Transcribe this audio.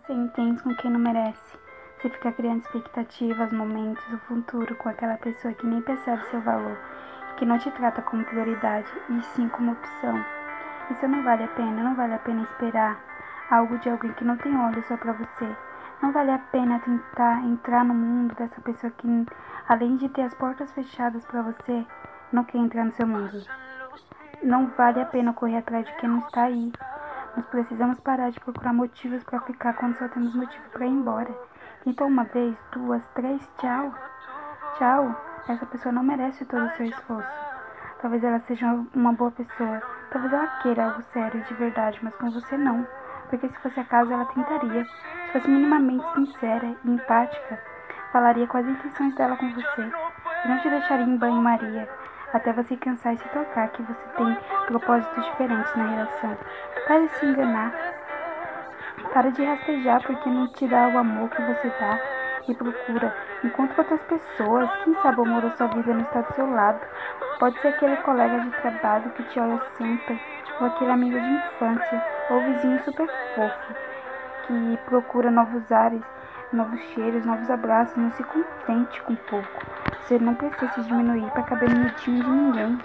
Você entende com quem não merece. Você fica criando expectativas, momentos, o futuro com aquela pessoa que nem percebe seu valor, que não te trata como prioridade, e sim como opção. Isso não vale a pena, não vale a pena esperar algo de alguém que não tem olhos só pra você. Não vale a pena tentar entrar no mundo dessa pessoa que, além de ter as portas fechadas pra você, não quer entrar no seu mundo. Não vale a pena correr atrás de quem não está aí. Nós precisamos parar de procurar motivos para ficar quando só temos motivo para ir embora. Então, uma vez, duas, três, tchau. Tchau. Essa pessoa não merece todo o seu esforço. Talvez ela seja uma boa pessoa. Talvez ela queira algo sério de verdade, mas com você não. Porque se fosse acaso, ela tentaria. Se fosse minimamente sincera e empática, falaria quais as intenções dela com você. E não te deixaria em banho-maria, até você cansar e se tocar que você tem propósitos diferentes na relação. Para de se enganar. Para de rastejar porque não te dá o amor que você dá e procura. Encontre outras pessoas. Quem sabe o amor da sua vida não está do seu lado. Pode ser aquele colega de trabalho que te olha sempre, ou aquele amigo de infância, ou vizinho super fofo, que procura novos ares, novos cheiros, novos abraços. Não se contente com pouco. Você não precisa se diminuir para caber no jeitinho de ninguém.